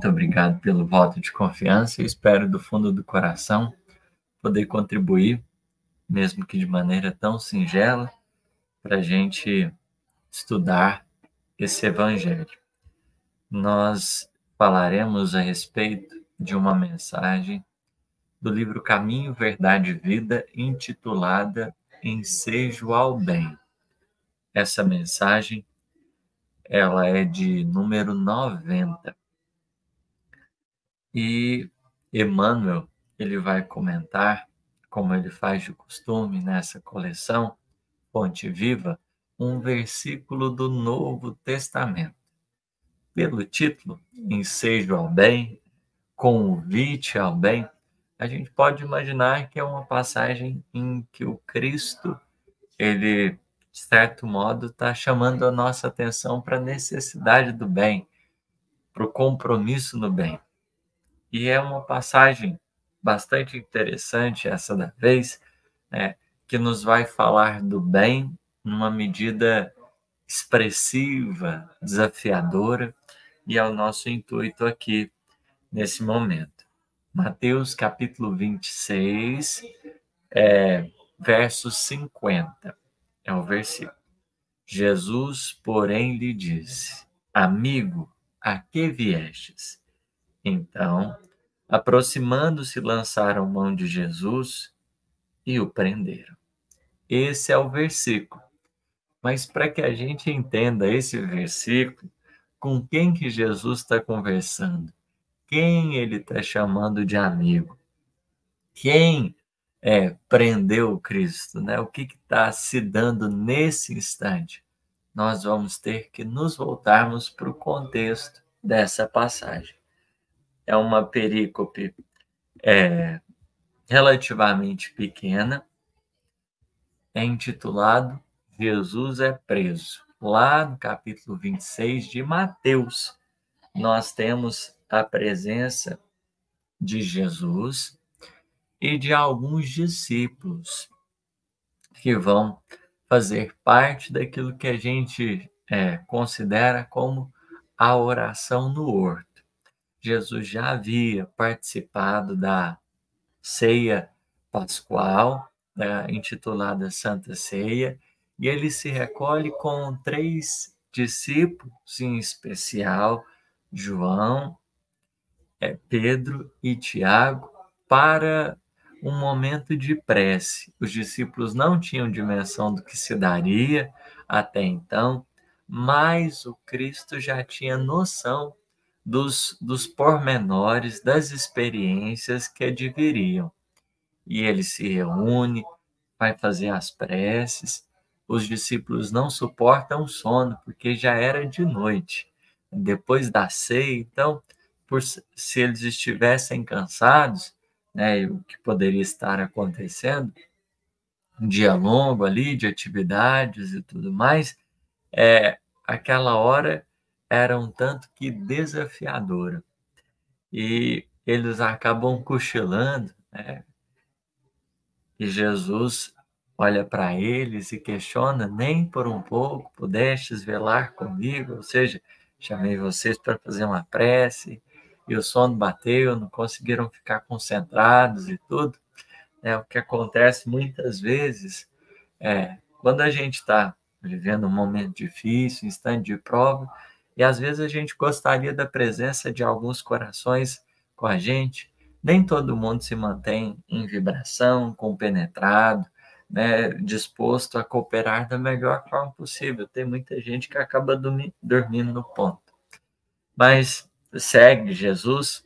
muito obrigado pelo voto de confiança. Eu espero do fundo do coração poder contribuir, mesmo que de maneira tão singela, para a gente estudar esse Evangelho. Nós falaremos a respeito de uma mensagem do livro Caminho, Verdade e Vida, intitulada Ensejo ao Bem. Essa mensagem ela é de número 90. E Emmanuel, ele vai comentar, como ele faz de costume nessa coleção, Fonte Viva, um versículo do Novo Testamento. Pelo título, Ensejo ao Bem, Convite ao Bem, a gente pode imaginar que é uma passagem em que o Cristo, ele, de certo modo, está chamando a nossa atenção para a necessidade do bem, para o compromisso no bem. E é uma passagem bastante interessante essa da vez, né, que nos vai falar do bem numa medida expressiva, desafiadora, e é o nosso intuito aqui nesse momento. Mateus capítulo 26, verso 50, é o versículo. Jesus, porém, lhe disse: Amigo, a que viestes? Então, aproximando-se, lançaram mão de Jesus e o prenderam. Esse é o versículo. Mas para que a gente entenda esse versículo, com quem que Jesus está conversando? Quem ele está chamando de amigo? Quem prendeu o Cristo? Né? O que está se dando nesse instante? Nós vamos ter que nos voltarmos para o contexto dessa passagem. É uma perícope relativamente pequena, é intitulado Jesus é preso. Lá no capítulo 26 de Mateus, nós temos a presença de Jesus e de alguns discípulos que vão fazer parte daquilo que a gente considera como a oração no horto. Jesus já havia participado da ceia pascual, intitulada Santa Ceia, e ele se recolhe com 3 discípulos em especial, João, Pedro e Tiago, para um momento de prece. Os discípulos não tinham dimensão do que se daria até então, mas o Cristo já tinha noção dos pormenores, das experiências que adviriam. E ele se reúne, vai fazer as preces. Os discípulos não suportam o sono, porque já era de noite, depois da ceia. Então, se eles estivessem cansados, né, o que poderia estar acontecendo, um dia longo ali de atividades e tudo mais, aquela hora era um tanto que desafiadora. E eles acabam cochilando, né? E Jesus olha para eles e questiona: nem por um pouco pudestes velar comigo? Ou seja, chamei vocês para fazer uma prece e o sono bateu, não conseguiram ficar concentrados e tudo. O que acontece muitas vezes quando a gente está vivendo um momento difícil, um instante de prova, e às vezes a gente gostaria da presença de alguns corações com a gente. Nem todo mundo se mantém em vibração, compenetrado, né, disposto a cooperar da melhor forma possível. Tem muita gente que acaba dormindo no ponto. Mas segue Jesus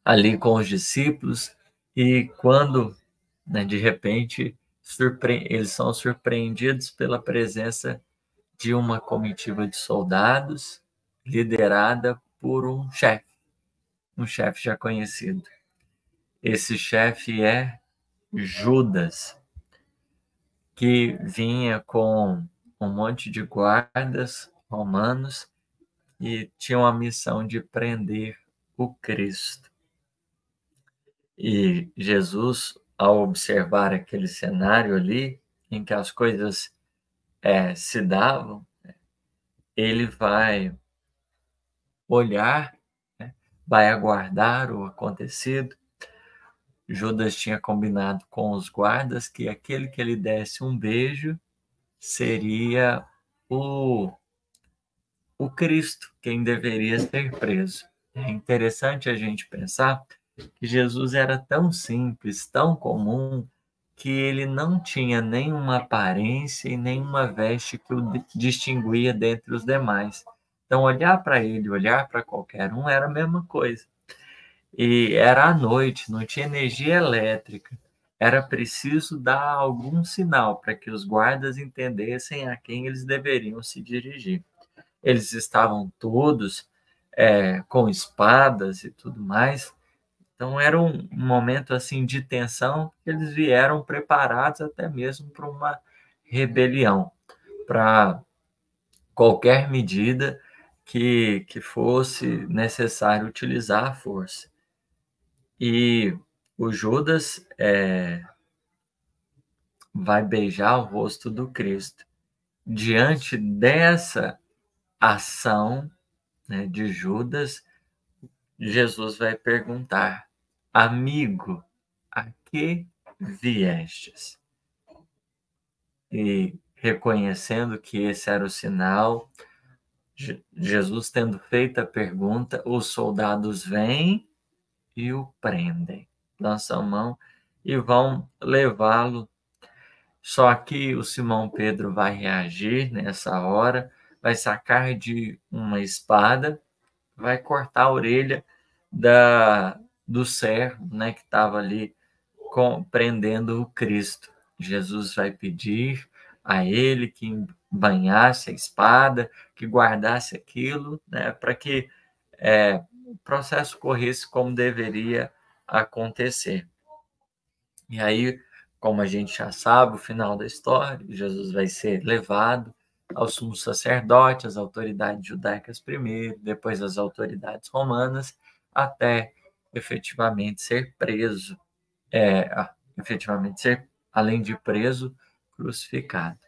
ali com os discípulos, e quando, né, de repente, eles são surpreendidos pela presença de uma comitiva de soldados liderada por um chefe já conhecido. Esse chefe é Judas, que vinha com um monte de guardas romanos e tinham a missão de prender o Cristo. E Jesus, ao observar aquele cenário ali, em que as coisas se davam, ele vai olhar, vai aguardar o acontecido. Judas tinha combinado com os guardas que aquele que ele desse um beijo seria o Cristo, quem deveria ser preso. É interessante a gente pensar que Jesus era tão simples, tão comum, que ele não tinha nenhuma aparência e nenhuma veste que o distinguia dentre os demais. Então, olhar para ele, olhar para qualquer um, era a mesma coisa. E era à noite, não tinha energia elétrica. Era preciso dar algum sinal para que os guardas entendessem a quem eles deveriam se dirigir. Eles estavam todos com espadas e tudo mais. Então era um momento assim de tensão. Eles vieram preparados até mesmo para uma rebelião, para qualquer medida que fosse necessário utilizar a força. E o Judas vai beijar o rosto do Cristo. Diante dessa ação, né, de Judas, Jesus vai perguntar: amigo, a que viestes? E reconhecendo que esse era o sinal, Jesus tendo feito a pergunta, os soldados vêm e o prendem, lançam a mão e vão levá-lo. Só que o Simão Pedro vai reagir nessa hora, vai sacar de uma espada, vai cortar a orelha do servo, né, que estava ali prendendo o Cristo. Jesus vai pedir a ele que banhasse a espada, que guardasse aquilo, né, para que o processo corresse como deveria acontecer. E aí, como a gente já sabe, o final da história, Jesus vai ser levado ao sumo sacerdote, às autoridades judaicas primeiro, depois às autoridades romanas, até efetivamente ser preso, efetivamente ser, além de preso, crucificado.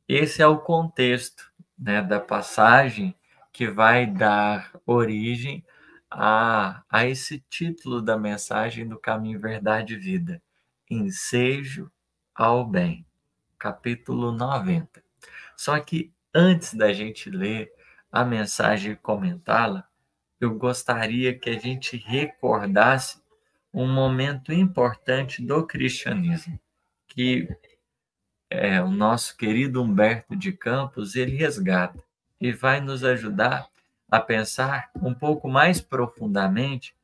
Esse é o contexto, né, da passagem que vai dar origem a esse título da mensagem do Caminho, Verdade e Vida, Ensejo ao Bem, capítulo 90. Só que antes da gente ler a mensagem e comentá-la, eu gostaria que a gente recordasse um momento importante do cristianismo, que o nosso querido Humberto de Campos ele resgata e vai nos ajudar a pensar um pouco mais profundamente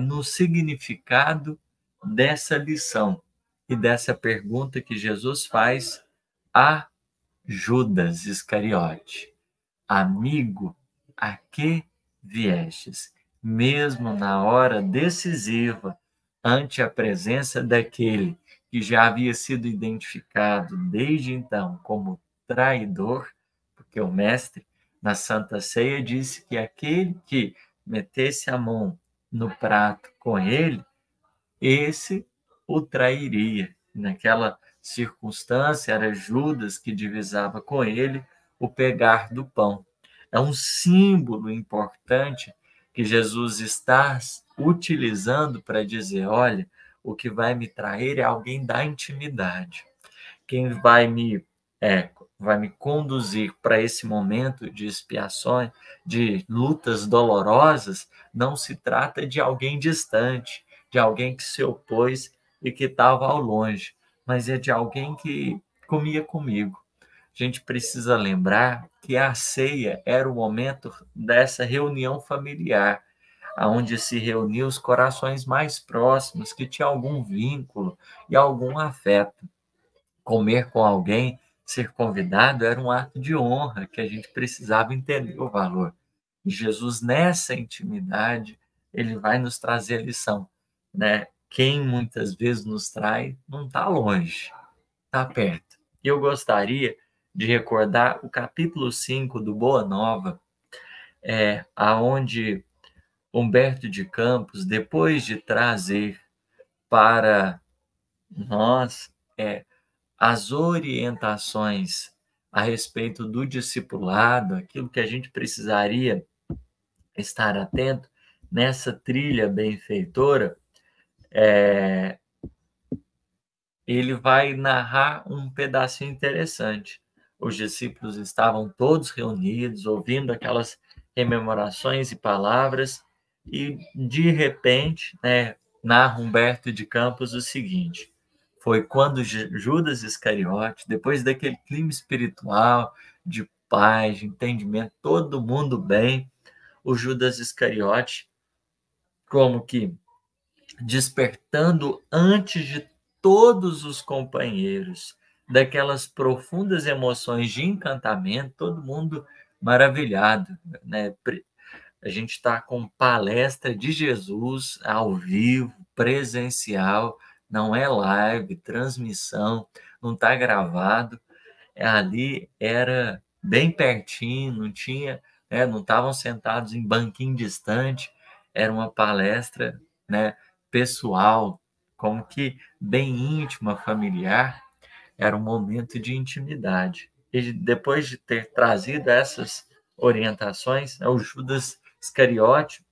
no significado dessa lição e dessa pergunta que Jesus faz a Judas Iscariote: amigo, a que viestes? Mesmo na hora decisiva, ante a presença daquele que já havia sido identificado desde então como traidor, porque o mestre, na Santa Ceia, disse que aquele que metesse a mão no prato com ele, esse o trairia. Naquela circunstância, era Judas que divisava com ele o pegar do pão. É um símbolo importante que Jesus está utilizando para dizer: olha, o que vai me trair é alguém da intimidade. Quem vai me conduzir para esse momento de expiações, de lutas dolorosas, não se trata de alguém distante, de alguém que se opôs e que estava ao longe, mas é de alguém que comia comigo. A gente precisa lembrar que a ceia era o momento dessa reunião familiar, onde se reuniam os corações mais próximos, que tinham algum vínculo e algum afeto. Comer com alguém, ser convidado, era um ato de honra que a gente precisava entender o valor. E Jesus, nessa intimidade, ele vai nos trazer a lição, né? Quem muitas vezes nos trai não está longe, está perto. E eu gostaria de recordar o capítulo 5 do Boa Nova, aonde Humberto de Campos, depois de trazer para nós as orientações a respeito do discipulado, aquilo que a gente precisaria estar atento, nessa trilha benfeitora, ele vai narrar um pedacinho interessante. Os discípulos estavam todos reunidos, ouvindo aquelas rememorações e palavras, e, de repente, narra Humberto de Campos o seguinte: foi quando Judas Iscariote, depois daquele clima espiritual, de paz, de entendimento, todo mundo bem, o Judas Iscariote, como que despertando antes de todos os companheiros daquelas profundas emoções de encantamento, todo mundo maravilhado, né? A gente está com palestra de Jesus ao vivo, presencial, não é live, transmissão, não está gravado. Ali era bem pertinho, não tinha, não estavam sentados em banquinho distante, era uma palestra, pessoal, como que bem íntima, familiar, era um momento de intimidade. E depois de ter trazido essas orientações, o Judas Iscariote,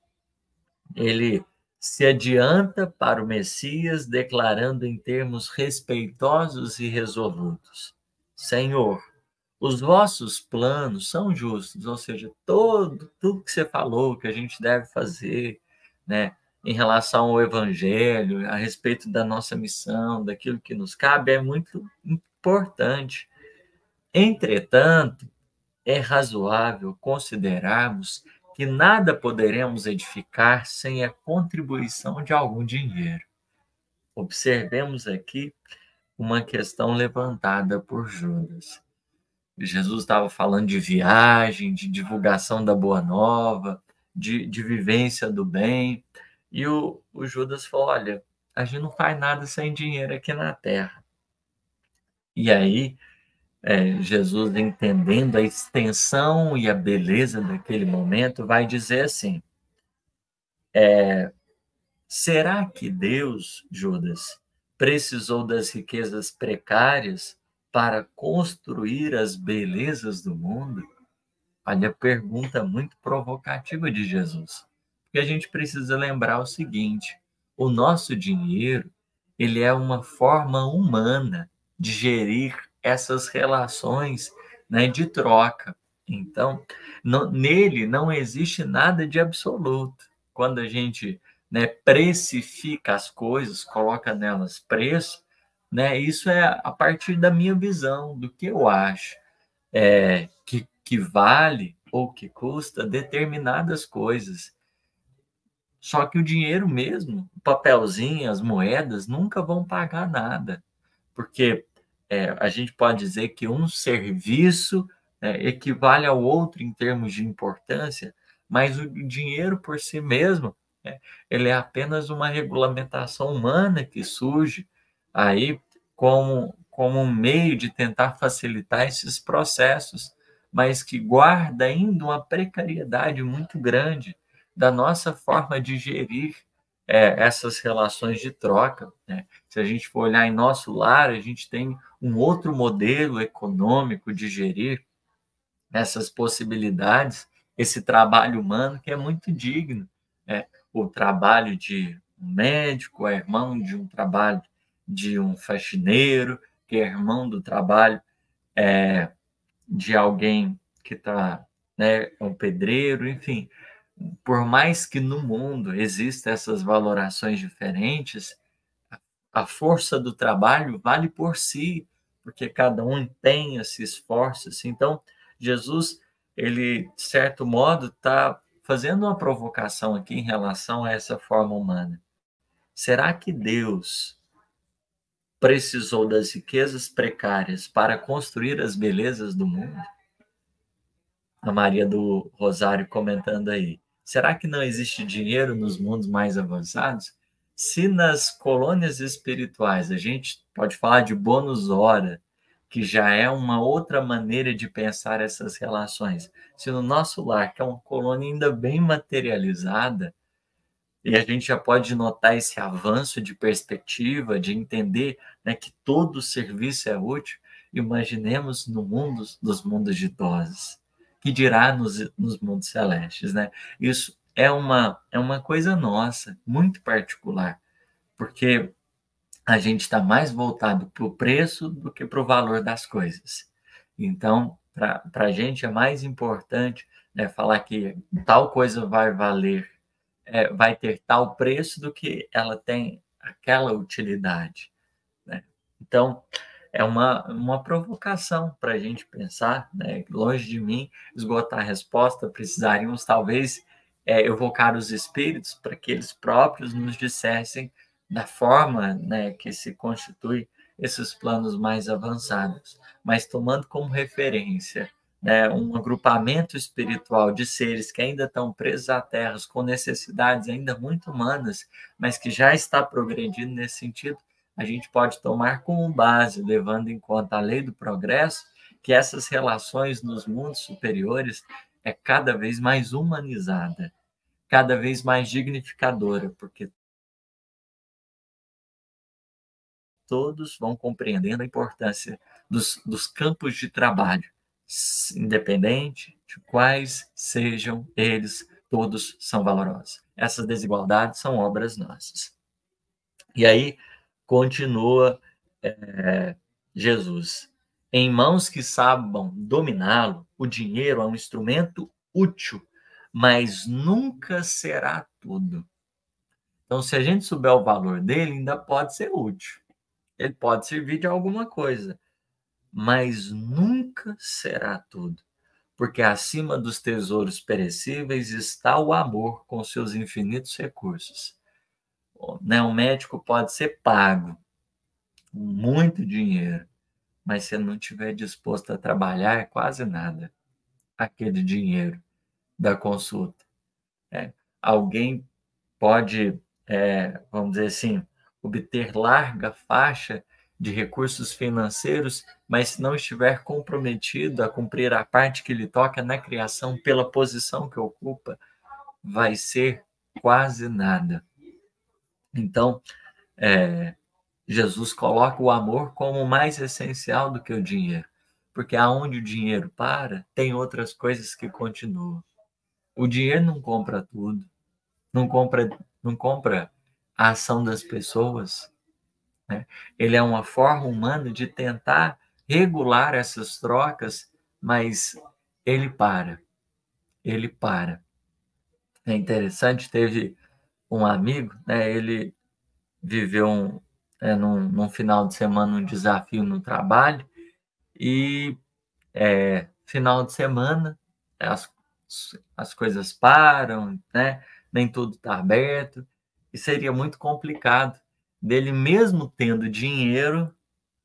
ele se adianta para o Messias, declarando em termos respeitosos e resolutos: Senhor, os vossos planos são justos, ou seja, tudo que você falou que a gente deve fazer, em relação ao Evangelho, a respeito da nossa missão, daquilo que nos cabe, é muito importante. Entretanto, é razoável considerarmos que nada poderemos edificar sem a contribuição de algum dinheiro. Observemos aqui uma questão levantada por Judas. Jesus estava falando de viagem, de divulgação da boa nova, de vivência do bem, e o Judas falou: olha, a gente não faz nada sem dinheiro aqui na terra. E aí, Jesus, entendendo a extensão e a beleza daquele momento, vai dizer assim: será que Deus, Judas, precisou das riquezas precárias para construir as belezas do mundo? Olha a pergunta muito provocativa de Jesus. Porque a gente precisa lembrar o seguinte: o nosso dinheiro, ele é uma forma humana de gerir essas relações, de troca. Então, nele não existe nada de absoluto. Quando a gente, precifica as coisas, coloca nelas preço, isso é a partir da minha visão, do que eu acho que vale ou que custa determinadas coisas. Só que o dinheiro mesmo, o papelzinho, as moedas, nunca vão pagar nada, porque a gente pode dizer que um serviço, equivale ao outro em termos de importância, mas o dinheiro por si mesmo, ele é apenas uma regulamentação humana que surge aí como um meio de tentar facilitar esses processos, mas que guarda ainda uma precariedade muito grande da nossa forma de gerir essas relações de troca. Se a gente for olhar em nosso lar, a gente tem um outro modelo econômico de gerir essas possibilidades, esse trabalho humano que é muito digno. O trabalho de um médico é irmão de um trabalho de um faxineiro, que é irmão do trabalho de alguém que está, um pedreiro, enfim. Por mais que no mundo existam essas valorações diferentes, a força do trabalho vale por si, porque cada um empenha, se esforça. Então, Jesus, ele, de certo modo, está fazendo uma provocação aqui em relação a essa forma humana. Será que Deus precisou das riquezas precárias para construir as belezas do mundo? A Maria do Rosário comentando aí: será que não existe dinheiro nos mundos mais avançados? Se nas colônias espirituais a gente pode falar de bônus hora, que já é uma outra maneira de pensar essas relações, se no nosso lar, que é uma colônia ainda bem materializada, e a gente já pode notar esse avanço de perspectiva, de entender, que todo serviço é útil, imaginemos no mundo dos mundos ditosos, que dirá nos mundos celestes, Isso é uma coisa nossa, muito particular, porque a gente está mais voltado para o preço do que para o valor das coisas. Então, para a gente é mais importante, né, falar que tal coisa vai valer, vai ter tal preço do que ela tem aquela utilidade, né? Então, é uma provocação para a gente pensar, né? Longe de mim esgotar a resposta, precisaríamos talvez evocar os espíritos para que eles próprios nos dissessem da forma, né, que se constitui esses planos mais avançados, mas tomando como referência, né, um agrupamento espiritual de seres que ainda estão presos à Terra, com necessidades ainda muito humanas, mas que já está progredindo nesse sentido, a gente pode tomar como base, levando em conta a lei do progresso, que essas relações nos mundos superiores é cada vez mais humanizada, cada vez mais dignificadora, porque todos vão compreendendo a importância dos campos de trabalho, independente de quais sejam eles, todos são valorosos. Essas desigualdades são obras nossas. E aí continua Jesus. Em mãos que saibam dominá-lo, o dinheiro é um instrumento útil, mas nunca será tudo. Então, se a gente souber o valor dele, ainda pode ser útil. Ele pode servir de alguma coisa, mas nunca será tudo. Porque acima dos tesouros perecíveis está o amor com seus infinitos recursos. Né? Um médico pode ser pago com muito dinheiro, mas se ele não estiver disposto a trabalhar, é quase nada aquele dinheiro da consulta. É. Alguém pode, vamos dizer assim, obter larga faixa de recursos financeiros, mas se não estiver comprometido a cumprir a parte que lhe toca na criação pela posição que ocupa, vai ser quase nada. Então, Jesus coloca o amor como mais essencial do que o dinheiro, porque aonde o dinheiro para, tem outras coisas que continuam. O dinheiro não compra tudo, não compra a ação das pessoas, né? Ele é uma forma humana de tentar regular essas trocas, mas ele para, ele para. É interessante, teve um amigo, né? Ele viveu num final de semana um desafio no trabalho e final de semana as, as coisas param, né? Nem tudo está aberto e seria muito complicado dele, mesmo tendo dinheiro,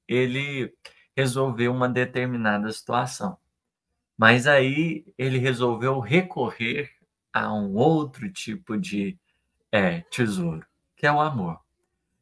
ele resolveu uma determinada situação. Mas aí ele resolveu recorrer a um outro tipo de tesouro, que é o amor.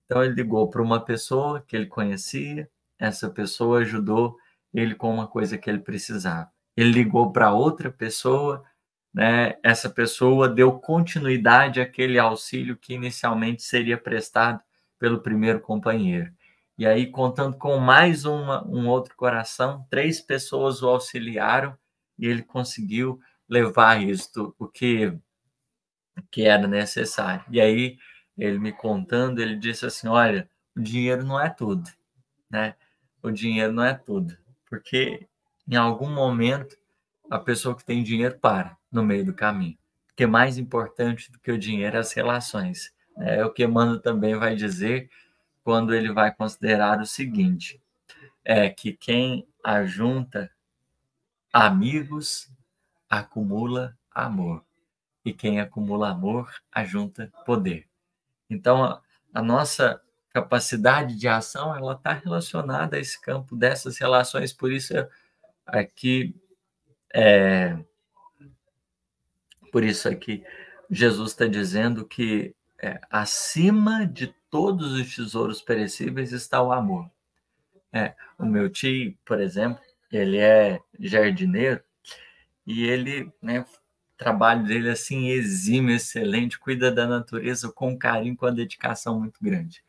Então ele ligou para uma pessoa que ele conhecia, essa pessoa ajudou ele com uma coisa que ele precisava. Ele ligou para outra pessoa, né? Essa pessoa deu continuidade àquele auxílio que inicialmente seria prestado pelo primeiro companheiro. E aí, contando com mais um outro coração, 3 pessoas o auxiliaram e ele conseguiu levar isto, o que era necessário. E aí, ele me contando, ele disse assim: olha, o dinheiro não é tudo, né? O dinheiro não é tudo, porque em algum momento a pessoa que tem dinheiro para no meio do caminho. Porque mais importante do que o dinheiro é as relações. É o que Emmanuel também vai dizer quando ele vai considerar o seguinte: é que quem ajunta amigos acumula amor, e quem acumula amor ajunta poder. Então, a nossa capacidade de ação ela está relacionada a esse campo dessas relações, por isso aqui Jesus está dizendo que acima de todos os tesouros perecíveis está o amor. O meu tio, por exemplo, ele é jardineiro e ele, né, o trabalho dele assim exímio, excelente, cuida da natureza com carinho, com a dedicação muito grande.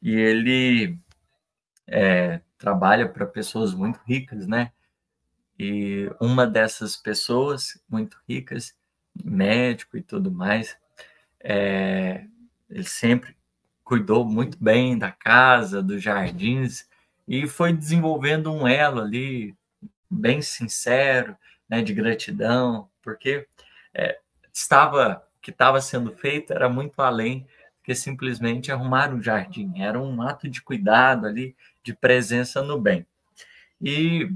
E ele trabalha para pessoas muito ricas, né? E uma dessas pessoas muito ricas médico e tudo mais, ele sempre cuidou muito bem da casa, dos jardins, e foi desenvolvendo um elo ali bem sincero, né, de gratidão, porque o que estava sendo feito era muito além que simplesmente arrumar um jardim, era um ato de cuidado ali, de presença no bem. E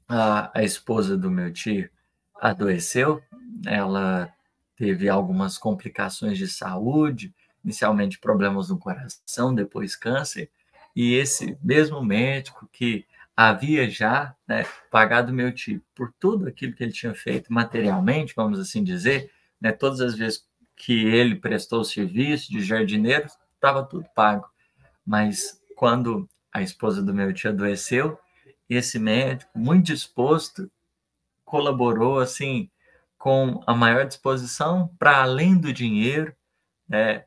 a esposa do meu tio adoeceu, ela teve algumas complicações de saúde, inicialmente problemas no coração, depois câncer, e esse mesmo médico que havia já, né, pagado meu tio por tudo aquilo que ele tinha feito materialmente, vamos assim dizer, né, todas as vezes que ele prestou o serviço de jardineiro, estava tudo pago. Mas quando a esposa do meu tio adoeceu, esse médico, muito disposto, colaborou assim com a maior disposição para além do dinheiro, né,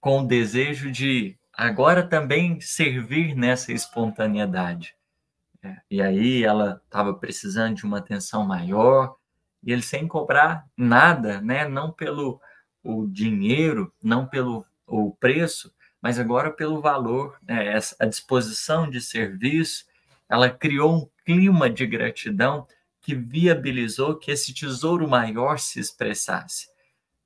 com o desejo de agora também servir nessa espontaneidade. E aí ela estava precisando de uma atenção maior, e ele sem cobrar nada, né? Não pelo o dinheiro, não pelo o preço, mas agora pelo valor, né? A disposição de serviço, ela criou um clima de gratidão que viabilizou que esse tesouro maior se expressasse,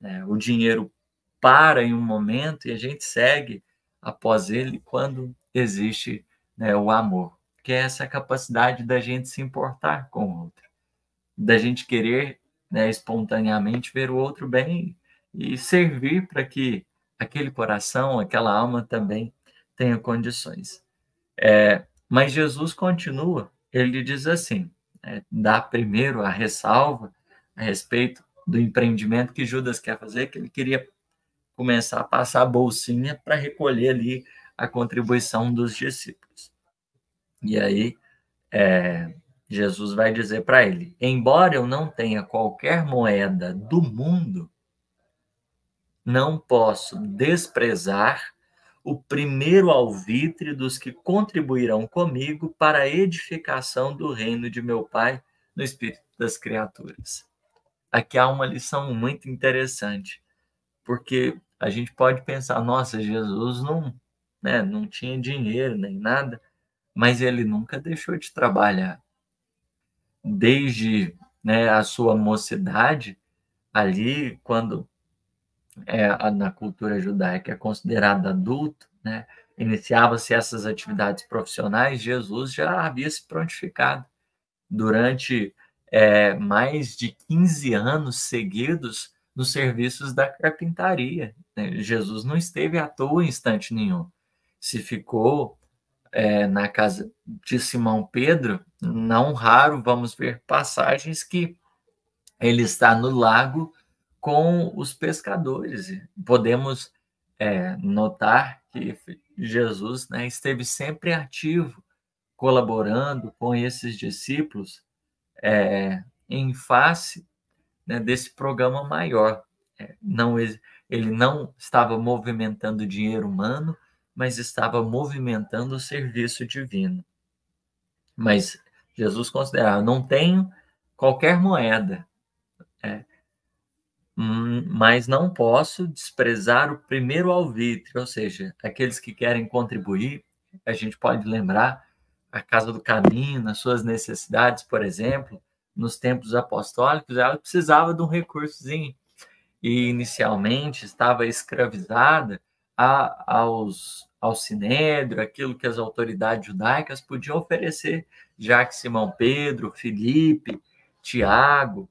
né? O dinheiro para em um momento e a gente segue após ele quando existe, né, o amor, que é essa capacidade da gente se importar com o outro, da gente querer, né, espontaneamente ver o outro bem e servir para que aquele coração, aquela alma também tenha condições. Mas Jesus continua, ele diz assim, dá primeiro a ressalva a respeito do empreendimento que Judas quer fazer, que ele queria começar a passar a bolsinha para recolher ali a contribuição dos discípulos. E aí, Jesus vai dizer para ele: embora eu não tenha qualquer moeda do mundo, não posso desprezar o primeiro alvitre dos que contribuirão comigo para a edificação do reino de meu Pai no espírito das criaturas. Aqui há uma lição muito interessante, porque a gente pode pensar, nossa, Jesus não, né, não tinha dinheiro nem nada, mas ele nunca deixou de trabalhar. Desde, né, a sua mocidade, ali, quando na cultura judaica é considerado adulto, né, iniciava-se essas atividades profissionais, Jesus já havia se prontificado. Durante mais de 15 anos seguidos nos serviços da carpintaria, né? Jesus não esteve à toa em instante nenhum. Se ficou na casa de Simão Pedro, não raro vamos ver passagens que ele está no lago com os pescadores. Podemos notar que Jesus, né, esteve sempre ativo, colaborando com esses discípulos em face, né, desse programa maior. Não, ele não estava movimentando dinheiro humano, mas estava movimentando o serviço divino. Mas Jesus considerava, não tenho qualquer moeda, mas não posso desprezar o primeiro alvitre, ou seja, aqueles que querem contribuir. A gente pode lembrar a Casa do Caminho, nas suas necessidades, por exemplo, nos tempos apostólicos, ela precisava de um recursozinho e inicialmente estava escravizada ao sinédrio, aquilo que as autoridades judaicas podiam oferecer, já que Simão Pedro, Filipe, Tiago,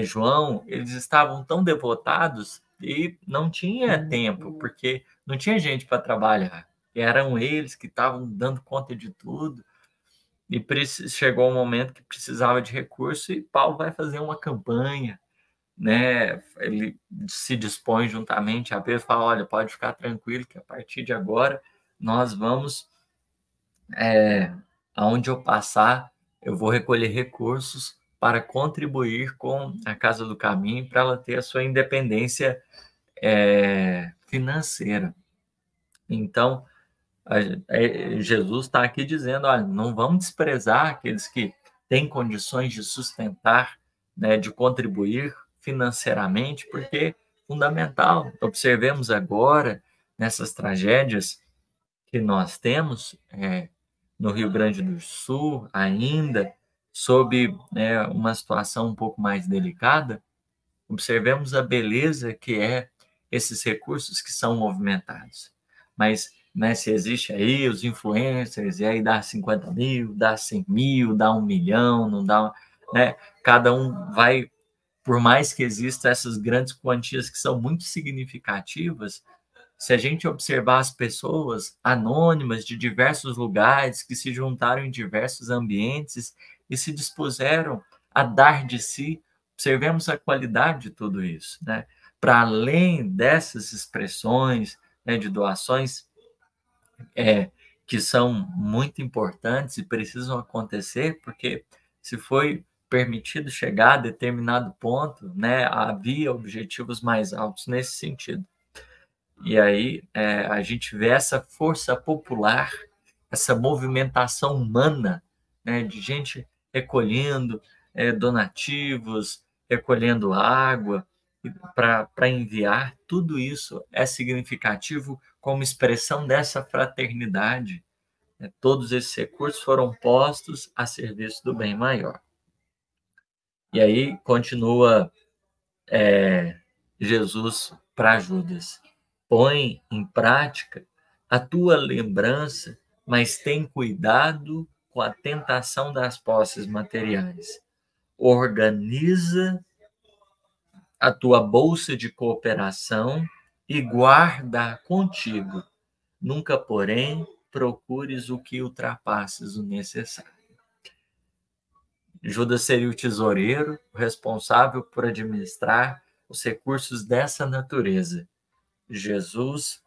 João, eles estavam tão devotados e não tinha tempo, porque não tinha gente para trabalhar. Eram eles que estavam dando conta de tudo. E chegou um momento que precisava de recurso e Paulo vai fazer uma campanha, né? Ele se dispõe juntamente a Pedro e fala: olha, pode ficar tranquilo que a partir de agora nós vamos, aonde eu passar, eu vou recolher recursos para contribuir com a Casa do Caminho para ela ter a sua independência financeira. Então, Jesus está aqui dizendo: olha, não vamos desprezar aqueles que têm condições de sustentar né, de contribuir financeiramente, porque é fundamental. Observemos agora, nessas tragédias que nós temos no Rio Grande do Sul, ainda sob uma situação um pouco mais delicada, observemos a beleza que é esses recursos que são movimentados. Mas, né, se existe aí os influencers, e aí dá 50 mil, dá 100 mil, dá 1 milhão, não dá, né? Cada um vai, por mais que existam essas grandes quantias que são muito significativas, se a gente observar as pessoas anônimas de diversos lugares que se juntaram em diversos ambientes e se dispuseram a dar de si, observemos a qualidade de tudo isso, né? Para além dessas expressões, né, de doações que são muito importantes e precisam acontecer, porque se foi permitido chegar a determinado ponto, né, havia objetivos mais altos nesse sentido. E aí a gente vê essa força popular, essa movimentação humana, né, de gente recolhendo donativos, recolhendo água para enviar. Tudo isso é significativo como expressão dessa fraternidade, né? Todos esses recursos foram postos a serviço do bem maior. E aí continua Jesus para Judas: põe em prática a tua lembrança, mas tem cuidado com a tentação das posses materiais. Organiza a tua bolsa de cooperação e guarda contigo. Nunca, porém, procures o que ultrapasses o necessário. Judas seria o tesoureiro, o responsável por administrar os recursos dessa natureza. Jesus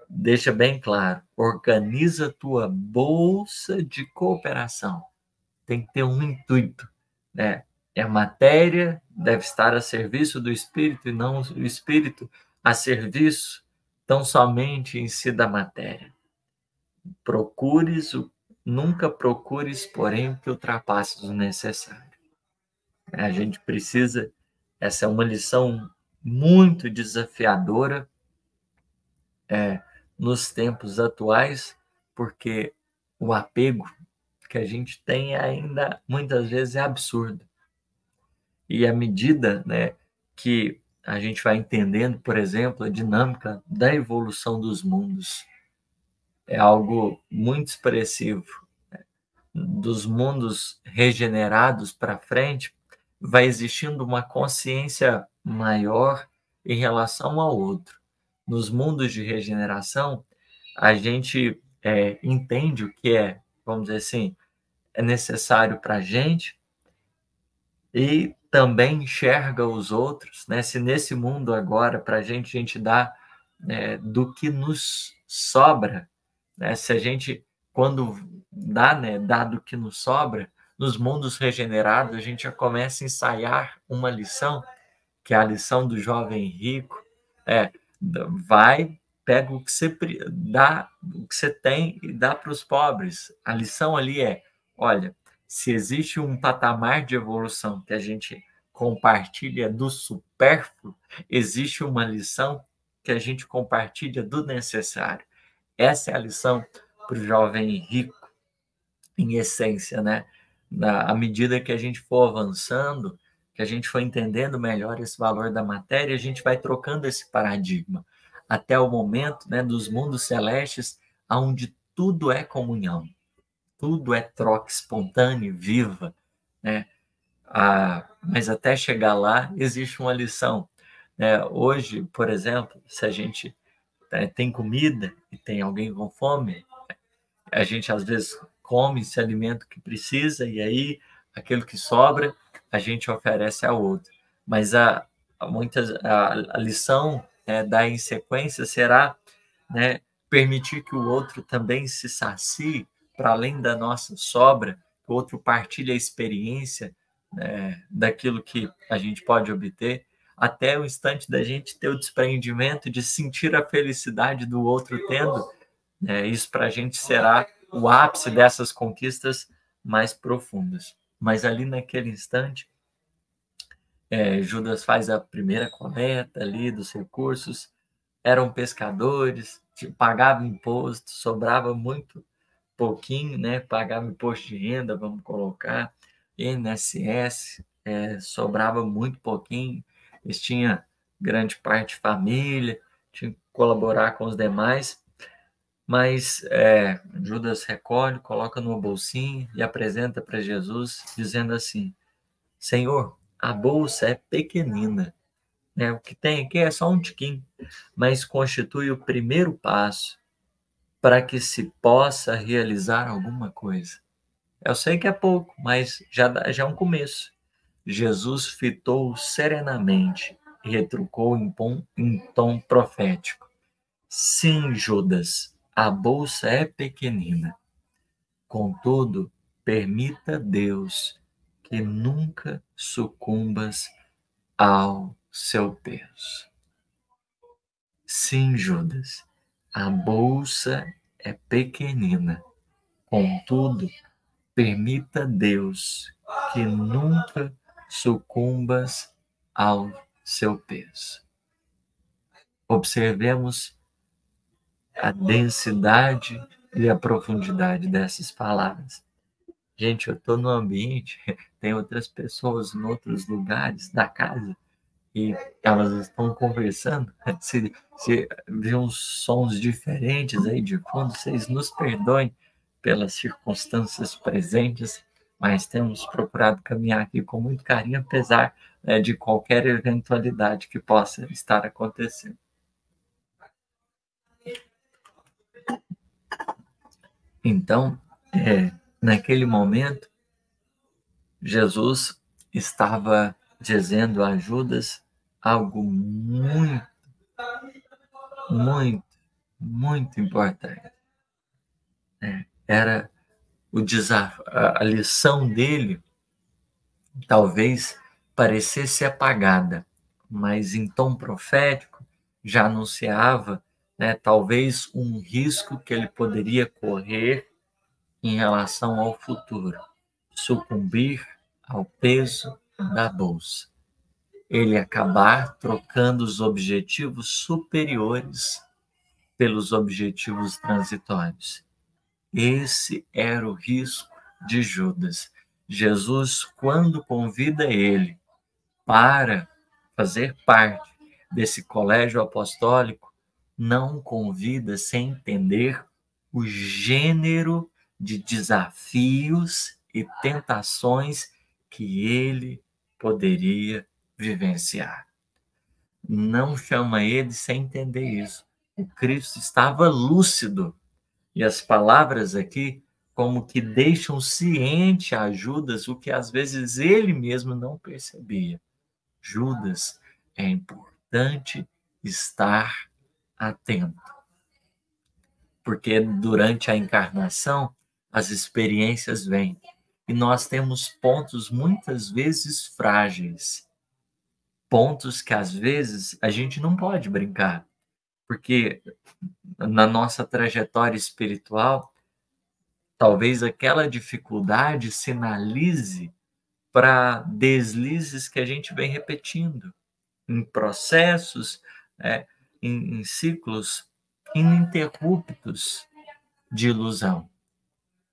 deixa bem claro: organiza a tua bolsa de cooperação. Tem que ter um intuito, né? A matéria deve estar a serviço do espírito e não o espírito a serviço tão somente em si da matéria. Nunca procures, porém, que ultrapasses o necessário. A gente precisa, essa é uma lição muito desafiadora nos tempos atuais, porque o apego que a gente tem ainda muitas vezes é absurdo. E à medida, né, que a gente vai entendendo, por exemplo, a dinâmica da evolução dos mundos, é algo muito expressivo. Dos mundos regenerados para frente, vai existindo uma consciência maior em relação ao outro. Nos mundos de regeneração, a gente entende o que é, vamos dizer assim, é necessário para a gente e também enxerga os outros, né? Se nesse mundo agora, para a gente dá do que nos sobra, né? Se a gente, quando dá, né, dá do que nos sobra, nos mundos regenerados, a gente já começa a ensaiar uma lição, que é a lição do jovem rico, vai, pega o que você dá, o que você tem e dá para os pobres. A lição ali é: olha, se existe um patamar de evolução que a gente compartilha do supérfluo, existe uma lição que a gente compartilha do necessário. Essa é a lição para o jovem rico, em essência, né? À medida que a gente for avançando, que a gente for entendendo melhor esse valor da matéria, a gente vai trocando esse paradigma até o momento, né, dos mundos celestes, onde tudo é comunhão, tudo é troca espontânea, viva, né? Mas até chegar lá, existe uma lição, né? Hoje, por exemplo, se a gente tem comida e tem alguém com fome, a gente às vezes come esse alimento que precisa e aí aquilo que sobra a gente oferece ao outro. Mas a lição da insequência será, né, permitir que o outro também se sacie para além da nossa sobra, que o outro partilhe a experiência daquilo que a gente pode obter, até o instante da gente ter o desprendimento de sentir a felicidade do outro tendo. Isso para a gente será o ápice dessas conquistas mais profundas. Mas ali naquele instante, Judas faz a primeira coleta ali dos recursos, eram pescadores, pagavam imposto, sobrava muito pouquinho, né? Pagava imposto de renda, vamos colocar, INSS, sobrava muito pouquinho, eles tinham grande parte de família, tinham que colaborar com os demais, mas Judas recolhe, coloca no bolsinho e apresenta para Jesus, dizendo assim: Senhor, a bolsa é pequenina, né? O que tem aqui é só um tiquinho, mas constitui o primeiro passo para que se possa realizar alguma coisa. Eu sei que é pouco, mas já é um começo. Jesus fitou serenamente e retrucou em tom profético: Sim, Judas, a bolsa é pequenina. Contudo, permita Deus que nunca sucumbas ao seu peso. Sim, Judas, a bolsa é pequenina. Contudo, permita Deus que nunca sucumbas ao seu peso. Observemos a densidade e a profundidade dessas palavras. Gente, eu estou no ambiente, tem outras pessoas em outros lugares da casa e elas estão conversando. Se vê uns sons diferentes aí de fundo, vocês nos perdoem pelas circunstâncias presentes, mas temos procurado caminhar aqui com muito carinho, apesar, de qualquer eventualidade que possa estar acontecendo. Então, naquele momento, Jesus estava dizendo a Judas algo muito, muito, muito importante. Era o desafio, a lição dele talvez parecesse apagada, mas em tom profético já anunciava, né, talvez um risco que ele poderia correr em relação ao futuro: sucumbir ao peso da bolsa. Ele acabar trocando os objetivos superiores pelos objetivos transitórios. Esse era o risco de Judas. Jesus, quando convida ele para fazer parte desse colégio apostólico, não convida sem entender o gênero de desafios e tentações que ele poderia vivenciar. Não chama ele sem entender isso. O Cristo estava lúcido. E as palavras aqui, como que deixam ciente a Judas o que às vezes ele mesmo não percebia. Judas, é importante estar atento, porque durante a encarnação as experiências vêm e nós temos pontos muitas vezes frágeis, pontos que às vezes a gente não pode brincar, porque na nossa trajetória espiritual, talvez aquela dificuldade sinalize para deslizes que a gente vem repetindo, em processos, em ciclos ininterruptos de ilusão.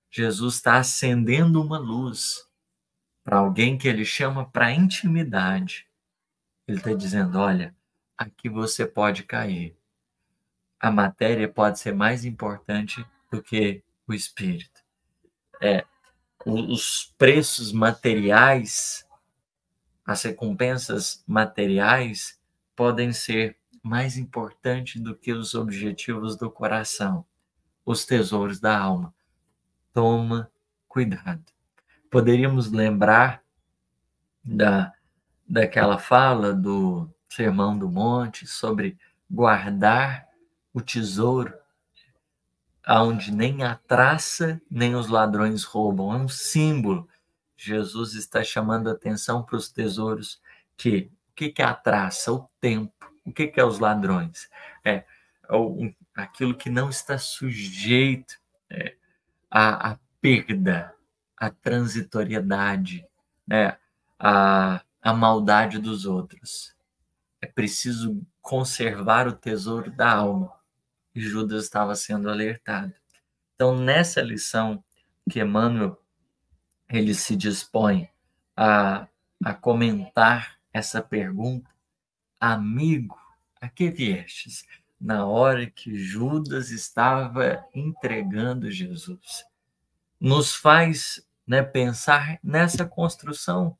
Jesus está acendendo uma luz para alguém que ele chama para intimidade. Ele está dizendo: olha, aqui você pode cair. A matéria pode ser mais importante do que o espírito. Os preços materiais, as recompensas materiais podem ser mais importantes do que os objetivos do coração, os tesouros da alma. Toma cuidado. Poderíamos lembrar daquela fala do Sermão do Monte sobre guardar o tesouro aonde nem a traça nem os ladrões roubam. É um símbolo. Jesus está chamando a atenção para os tesouros o que é a traça? O tempo. O que é os ladrões? Aquilo que não está sujeito à perda, à transitoriedade, né? a maldade dos outros. É preciso conservar o tesouro da alma. E Judas estava sendo alertado. Então, nessa lição que Emmanuel ele se dispõe a, a comentar essa pergunta, amigo, a que viestes? Na hora que Judas estava entregando Jesus. Nos faz, né, pensar nessa construção,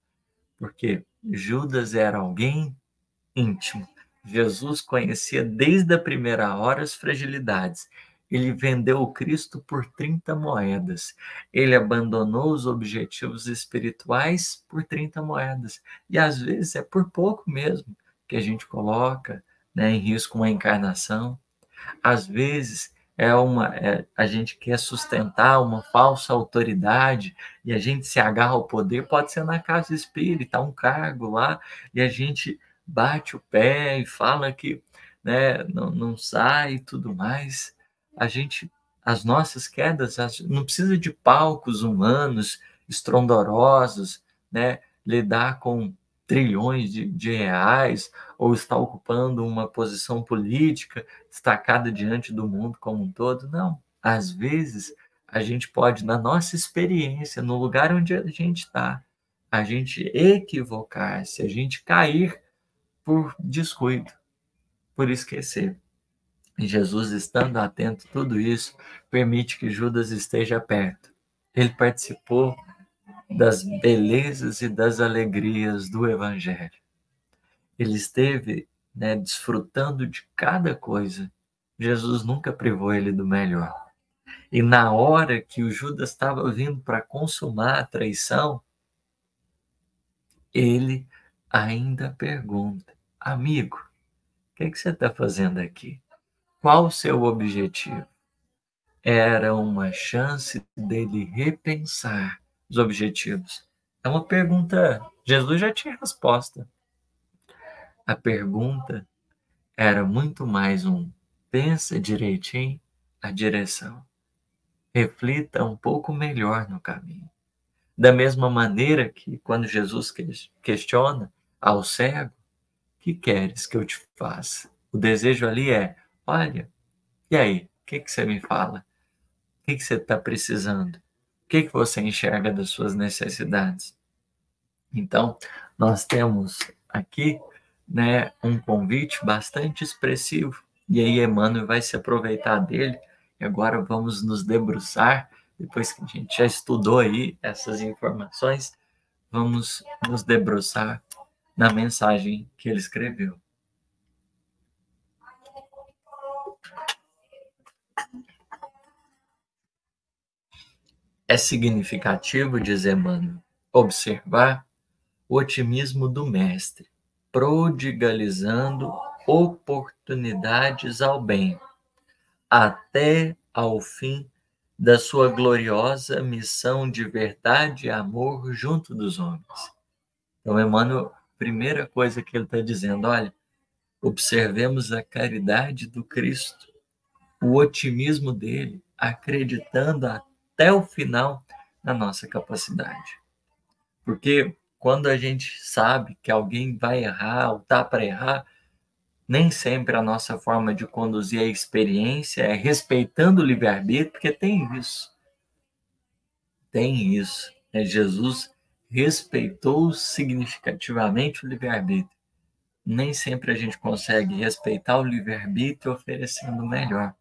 porque Judas era alguém íntimo. Jesus conhecia desde a primeira hora as fragilidades. Ele vendeu o Cristo por 30 moedas. Ele abandonou os objetivos espirituais por 30 moedas. E às vezes é por pouco mesmo que a gente coloca, né, em risco uma encarnação. Às vezes a gente quer sustentar uma falsa autoridade e a gente se agarra ao poder, pode ser na casa espírita, um cargo lá, e a gente bate o pé e fala que, né, não sai e tudo mais. A gente, as nossas quedas, não precisa de palcos humanos estrondorosos, né, lidar com trilhões de reais ou estar ocupando uma posição política destacada diante do mundo como um todo. Não. Às vezes, a gente pode, na nossa experiência, no lugar onde a gente está, a gente equivocar-se, a gente cair por descuido, por esquecer. E Jesus, estando atento a tudo isso, permite que Judas esteja perto. Ele participou das belezas e das alegrias do Evangelho. Ele esteve, né, desfrutando de cada coisa. Jesus nunca privou ele do melhor. E na hora que o Judas estava vindo para consumar a traição, ele ainda pergunta: amigo, o que você está fazendo aqui? Qual o seu objetivo? Era uma chance dele repensar os objetivos. É uma pergunta, Jesus já tinha resposta. A pergunta era muito mais um: pensa direitinho a direção. Reflita um pouco melhor no caminho. Da mesma maneira que quando Jesus questiona ao cego: que queres que eu te faça? O desejo ali é: olha, e aí, o que você me fala? O que você está precisando? O que você enxerga das suas necessidades? Então, nós temos aqui, né, um convite bastante expressivo, e aí Emmanuel vai se aproveitar dele, e agora vamos nos debruçar, depois que a gente já estudou aí essas informações, vamos nos debruçar na mensagem que ele escreveu. É significativo, diz Emmanuel, observar o otimismo do mestre, prodigalizando oportunidades ao bem, até ao fim da sua gloriosa missão de verdade e amor junto dos homens. Então, Emmanuel, primeira coisa que ele está dizendo: olha, observemos a caridade do Cristo, o otimismo dele, acreditando até o final na nossa capacidade. Porque quando a gente sabe que alguém vai errar ou está para errar, nem sempre a nossa forma de conduzir a experiência é respeitando o livre-arbítrio, porque tem isso. Tem isso. Jesus respeitou significativamente o livre-arbítrio. Nem sempre a gente consegue respeitar o livre-arbítrio oferecendo o melhor.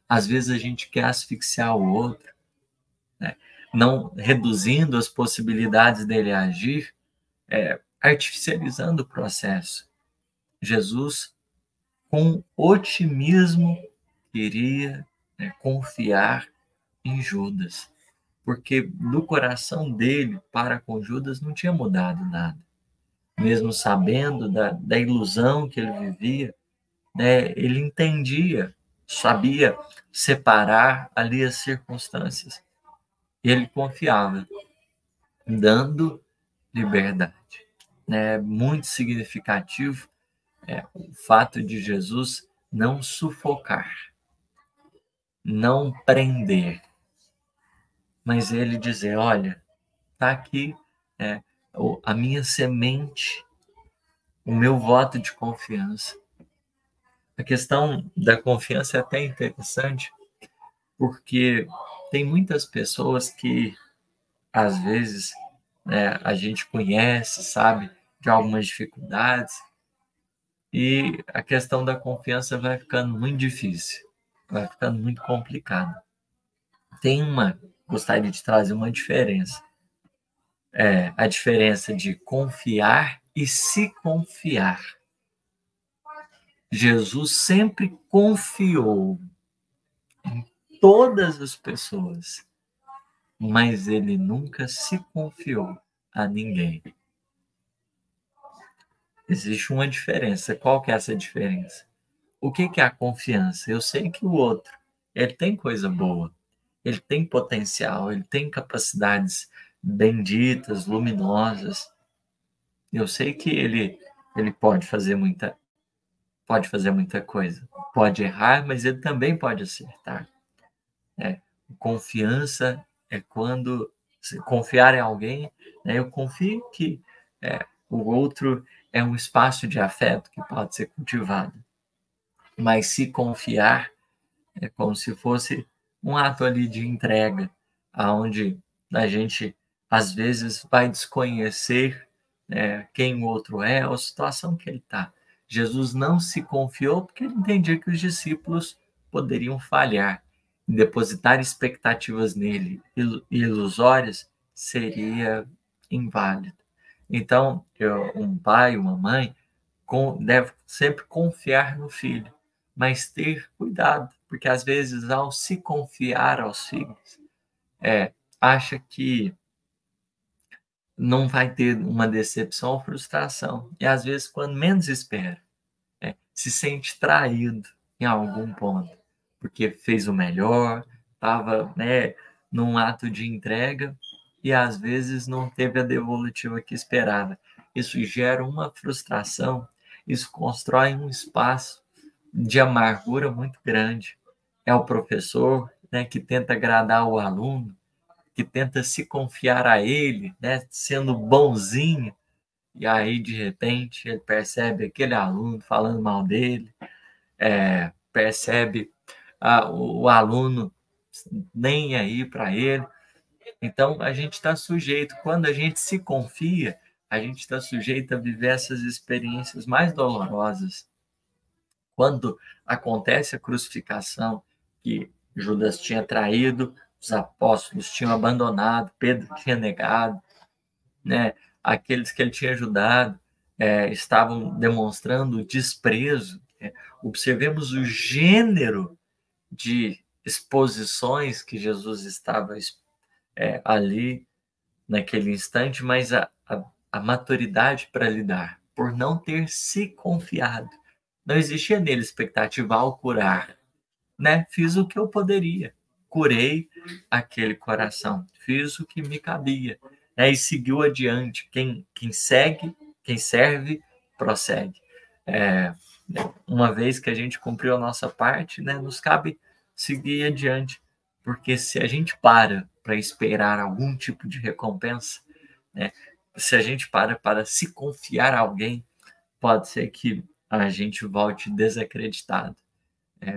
Às vezes a gente quer asfixiar o outro, né? Não reduzindo as possibilidades dele agir, artificializando o processo. Jesus, com otimismo, queria, né, confiar em Judas, porque do coração dele para com Judas não tinha mudado nada. Mesmo sabendo da ilusão que ele vivia, né, ele entendia, sabia separar ali as circunstâncias. Ele confiava, dando liberdade. É muito significativo o fato de Jesus não sufocar, não prender, mas ele dizer: olha, está aqui, a minha semente, o meu voto de confiança. A questão da confiança é até interessante, porque tem muitas pessoas que, às vezes, né, a gente conhece, sabe, de algumas dificuldades, e a questão da confiança vai ficando muito difícil, vai ficando muito complicado. Gostaria de trazer uma diferença. A diferença de confiar e se confiar. Jesus sempre confiou em todas as pessoas, mas ele nunca se confiou a ninguém. Existe uma diferença. Qual que é essa diferença? O que é a confiança? Eu sei que o outro, ele tem coisa boa, ele tem potencial, ele tem capacidades benditas, luminosas. Eu sei que ele pode fazer muita coisa, pode errar, mas ele também pode acertar. Confiança é quando se confiar em alguém, né, eu confio que o outro é um espaço de afeto que pode ser cultivado. Mas se confiar é como se fosse um ato ali de entrega, aonde a gente às vezes vai desconhecer quem o outro é, ou a situação que ele está. Jesus não se confiou porque ele entendia que os discípulos poderiam falhar. Depositar expectativas nele ilusórias seria inválido. Então, um pai, uma mãe, deve sempre confiar no filho, mas ter cuidado, porque às vezes, ao se confiar aos filhos, acha que não vai ter uma decepção ou frustração. E às vezes, quando menos espera, se sente traído em algum ponto, porque fez o melhor, estava, num ato de entrega e às vezes não teve a devolutiva que esperava. Isso gera uma frustração, isso constrói um espaço de amargura muito grande. É o professor, que tenta agradar o aluno, que tenta se confiar a ele, sendo bonzinho, e aí, de repente, ele percebe aquele aluno falando mal dele, percebe o aluno nem aí para ele. Então, a gente está sujeito, quando a gente se confia, a gente está sujeito a viver essas experiências mais dolorosas. Quando acontece a crucificação, que Judas tinha traído, os apóstolos tinham abandonado, Pedro tinha negado, aqueles que ele tinha ajudado estavam demonstrando desprezo. Observemos o gênero de exposições que Jesus estava ali naquele instante, mas a maturidade para lidar, por não ter se confiado. Não existia nele expectativa ao curar. Fiz o que eu poderia. Curei aquele coração. Fiz o que me cabia. E seguiu adiante. Quem segue, quem serve, prossegue. Uma vez que a gente cumpriu a nossa parte, nos cabe seguir adiante. Porque se a gente para esperar algum tipo de recompensa, se a gente para se confiar a alguém, pode ser que a gente volte desacreditado.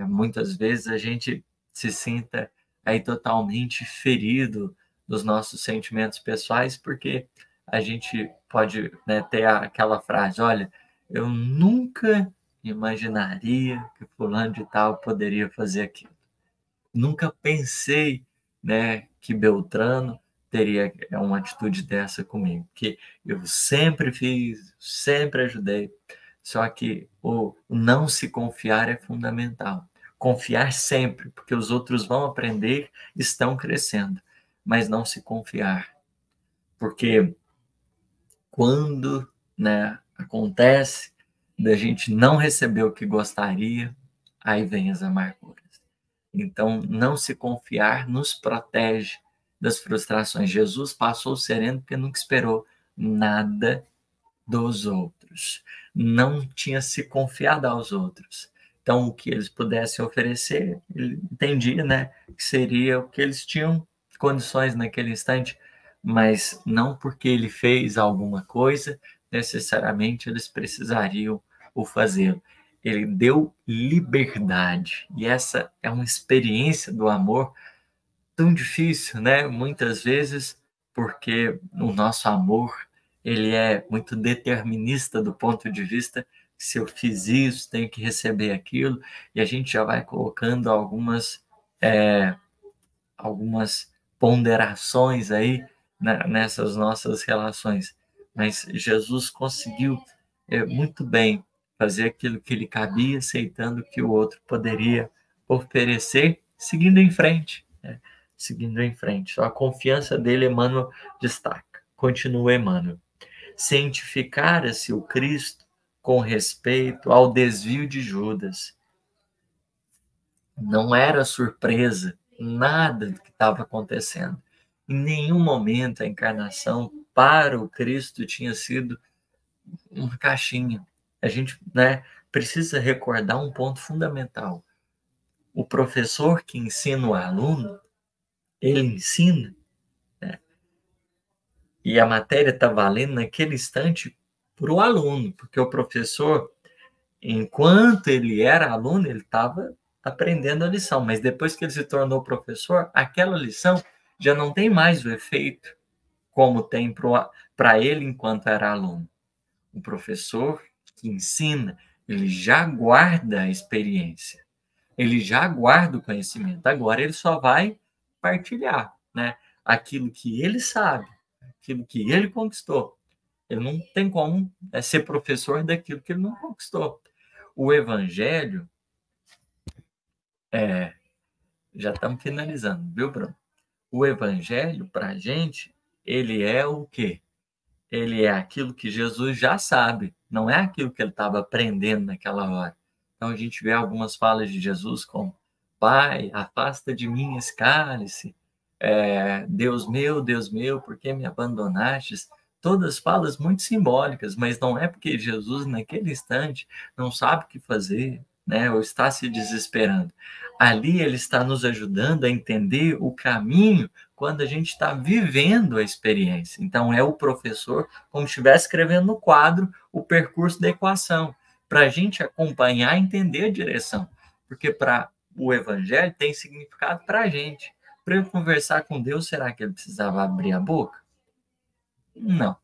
Muitas vezes a gente se sinta aí totalmente ferido dos nossos sentimentos pessoais, porque a gente pode ter aquela frase: olha, eu nunca imaginaria que fulano de tal poderia fazer aquilo. Nunca pensei, que Beltrano teria uma atitude dessa comigo, que eu sempre fiz, sempre ajudei. Só que o não se confiar é fundamental. Confiar sempre, porque os outros vão aprender, estão crescendo, mas não se confiar. Porque quando, acontece da gente não receber o que gostaria, aí vem as amarguras. Então, não se confiar nos protege das frustrações. Jesus passou sereno porque nunca esperou nada dos outros. Não tinha se confiado aos outros. Então, o que eles pudessem oferecer, ele entendia, que seria o que eles tinham condições naquele instante. mas não porque ele fez alguma coisa, necessariamente eles precisariam o fazê-lo. Ele deu liberdade, e essa é uma experiência do amor tão difícil, né? Muitas vezes, porque o nosso amor, ele é muito determinista do ponto de vista que se eu fiz isso, tenho que receber aquilo, e a gente já vai colocando algumas ponderações aí nessas nossas relações. Mas Jesus conseguiu muito bem fazer aquilo que lhe cabia, aceitando que o outro poderia oferecer, seguindo em frente, né? Seguindo em frente. Só a confiança dele, Emmanuel destaca. Continua Emmanuel. Cientificara-se o Cristo com respeito ao desvio de Judas. Não era surpresa nada do que estava acontecendo. Em nenhum momento a encarnação para o Cristo tinha sido uma caixinha. A gente, né, precisa recordar um ponto fundamental. O professor que ensina o aluno, ele ensina, né, e a matéria está valendo naquele instante para o aluno, porque o professor, enquanto ele era aluno, ele estava aprendendo a lição, mas depois que ele se tornou professor, aquela lição já não tem mais o efeito como tem para ele enquanto era aluno. O professor que ensina, ele já guarda a experiência, ele já guarda o conhecimento, agora ele só vai partilhar, né, aquilo que ele sabe, aquilo que ele conquistou. Ele não tem como ser professor daquilo que ele não conquistou. O evangelho, já estamos finalizando, viu, Bruno? O evangelho, para a gente, ele é o quê? Ele é aquilo que Jesus já sabe, não é aquilo que ele estava aprendendo naquela hora. Então a gente vê algumas falas de Jesus como: Pai, afasta de mim esse cálice. Deus meu, por que me abandonastes? Todas falas muito simbólicas, mas não é porque Jesus, naquele instante, não sabe o que fazer, né, ou está se desesperando. Ali ele está nos ajudando a entender o caminho quando a gente está vivendo a experiência. Então, é o professor como se estivesse escrevendo no quadro o percurso da equação, para a gente acompanhar e entender a direção. Porque para o evangelho tem significado para a gente. Para eu conversar com Deus, será que ele precisava abrir a boca? Não.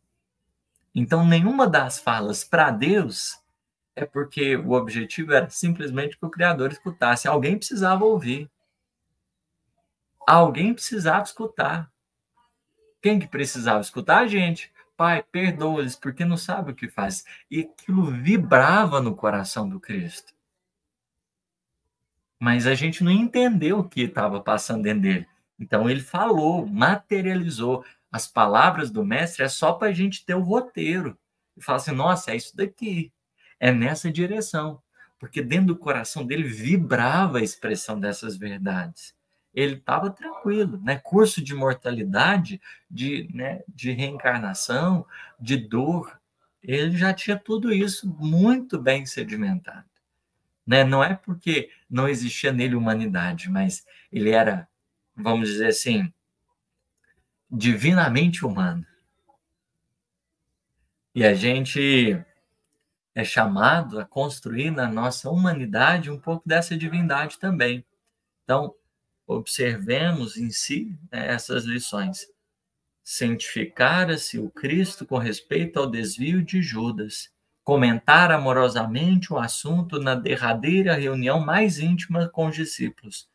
Então, nenhuma das falas para Deus é porque o objetivo era simplesmente que o Criador escutasse. Alguém precisava ouvir. Alguém precisava escutar. Quem que precisava escutar? A gente. Pai, perdoa-lhes, porque não sabe o que faz. E aquilo vibrava no coração do Cristo. Mas a gente não entendeu o que estava passando dentro dele. Então ele falou, materializou. As palavras do mestre é só para a gente ter o roteiro. E falar assim, nossa, é isso daqui. É nessa direção. Porque dentro do coração dele vibrava a expressão dessas verdades. Ele estava tranquilo, né? Curso de mortalidade, de reencarnação, de dor. Ele já tinha tudo isso muito bem sedimentado, né? Não é porque não existia nele humanidade, mas ele era, vamos dizer assim, divinamente humano. E a gente é chamado a construir na nossa humanidade um pouco dessa divindade também. Então, observemos em si, né, essas lições. Cientificara-se o Cristo com respeito ao desvio de Judas. Comentar amorosamente o assunto na derradeira reunião mais íntima com os discípulos.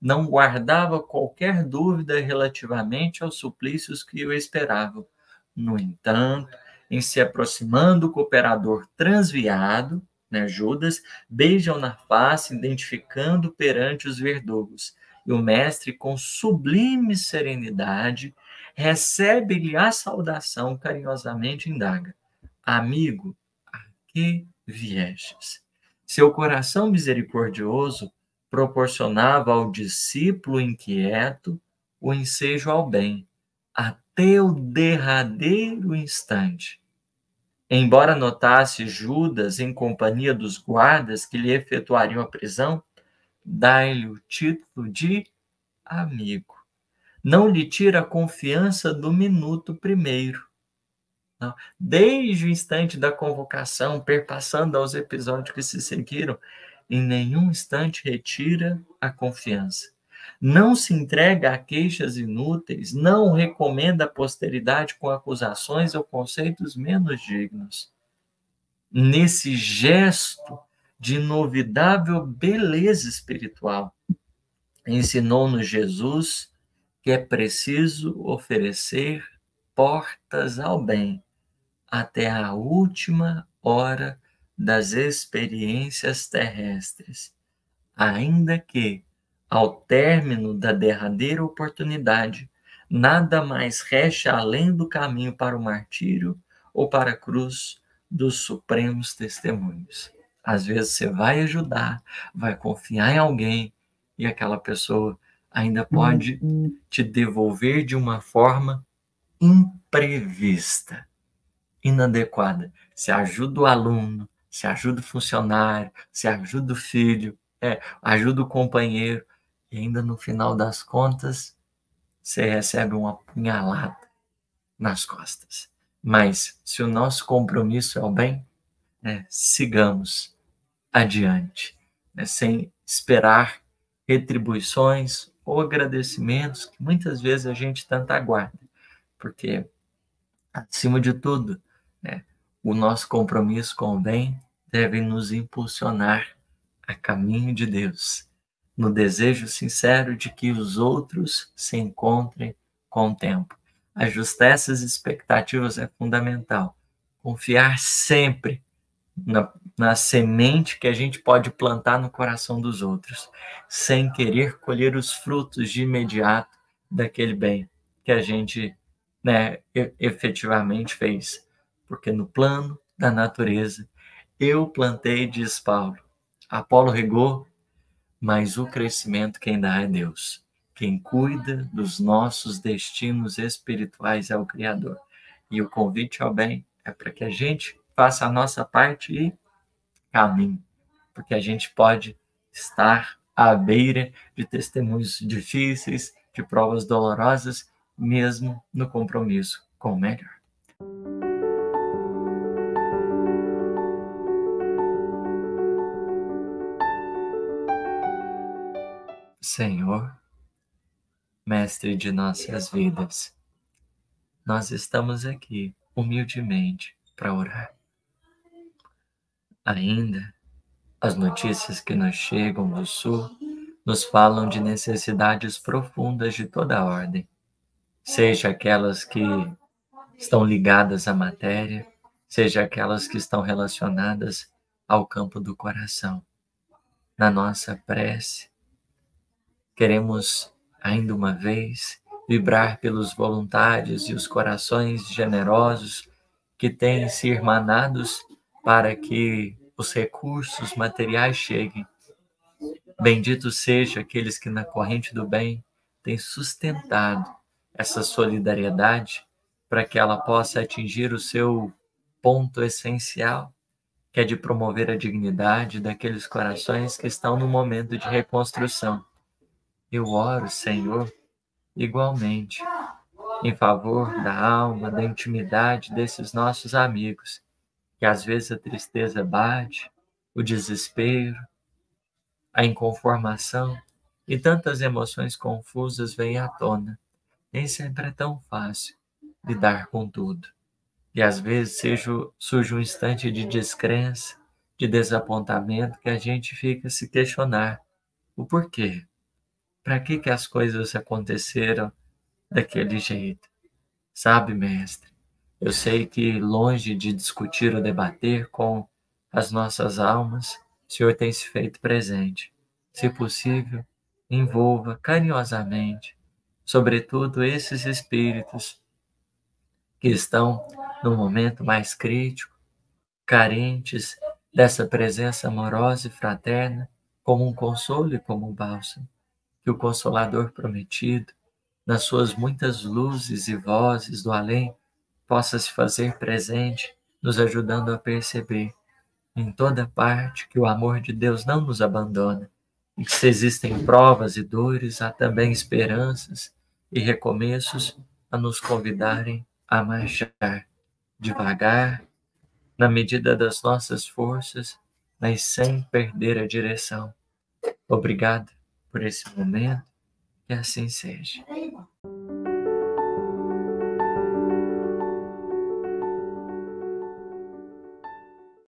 Não guardava qualquer dúvida relativamente aos suplícios que o esperavam. No entanto, em se aproximando do cooperador transviado, né, Judas, beijam na face, identificando perante os verdugos. E o mestre, com sublime serenidade, recebe-lhe a saudação, carinhosamente indaga: Amigo, a que viestes? Seu coração misericordioso proporcionava ao discípulo inquieto o ensejo ao bem, até o derradeiro instante. Embora notasse Judas em companhia dos guardas que lhe efetuariam a prisão, dá-lhe o título de amigo. não lhe tira a confiança do minuto primeiro. Não. Desde o instante da convocação, perpassando aos episódios que se seguiram, em nenhum instante retira a confiança. Não se entrega a queixas inúteis, não recomenda a posteridade com acusações ou conceitos menos dignos. Nesse gesto de inovidável beleza espiritual, ensinou-nos Jesus que é preciso oferecer portas ao bem até a última hora das experiências terrestres, ainda que, ao término da derradeira oportunidade, nada mais reste além do caminho para o martírio ou para a cruz dos supremos testemunhos. Às vezes você vai ajudar, vai confiar em alguém e aquela pessoa ainda pode te devolver de uma forma imprevista, inadequada. Se ajuda o aluno, se ajuda o funcionário, se ajuda o filho, ajuda o companheiro, e ainda no final das contas, você recebe uma punhalada nas costas. Mas se o nosso compromisso é o bem, sigamos adiante, sem esperar retribuições ou agradecimentos que muitas vezes a gente tanto aguarda, porque, acima de tudo, o nosso compromisso com o bem deve nos impulsionar a caminho de Deus, no desejo sincero de que os outros se encontrem com o tempo. Ajustar essas expectativas é fundamental. Confiar sempre na semente que a gente pode plantar no coração dos outros, sem querer colher os frutos de imediato daquele bem que a gente efetivamente fez. Porque no plano da natureza, eu plantei, diz Paulo, Apolo regou, mas o crescimento quem dá é Deus. Quem cuida dos nossos destinos espirituais é o Criador. E o convite ao bem é para que a gente faça a nossa parte e caminhe, porque a gente pode estar à beira de testemunhos difíceis, de provas dolorosas, mesmo no compromisso com o melhor. Senhor, Mestre de nossas vidas, nós estamos aqui humildemente para orar. Ainda, as notícias que nos chegam do Sul nos falam de necessidades profundas de toda a ordem, seja aquelas que estão ligadas à matéria, seja aquelas que estão relacionadas ao campo do coração. Na nossa prece, queremos, ainda uma vez, vibrar pelos voluntários e os corações generosos que têm se irmanados para que os recursos materiais cheguem. Bendito seja aqueles que na corrente do bem têm sustentado essa solidariedade para que ela possa atingir o seu ponto essencial, que é de promover a dignidade daqueles corações que estão no momento de reconstrução. Eu oro, Senhor, igualmente, em favor da alma, da intimidade desses nossos amigos, que às vezes a tristeza bate, o desespero, a inconformação e tantas emoções confusas vêm à tona. Nem sempre é tão fácil lidar com tudo. E às vezes surge um instante de descrença, de desapontamento, que a gente fica a se questionar o porquê. Para que as coisas aconteceram daquele jeito? Sabe, mestre, eu sei que longe de discutir ou debater com as nossas almas, o Senhor tem se feito presente. Se possível, envolva carinhosamente, sobretudo esses espíritos que estão no momento mais crítico, carentes dessa presença amorosa e fraterna, como um consolo e como um bálsamo. Que o Consolador prometido, nas suas muitas luzes e vozes do além, possa se fazer presente, nos ajudando a perceber em toda parte que o amor de Deus não nos abandona, e que se existem provas e dores, há também esperanças, e recomeços a nos convidarem a marchar devagar, na medida das nossas forças, mas sem perder a direção. Obrigado por esse momento, que assim seja.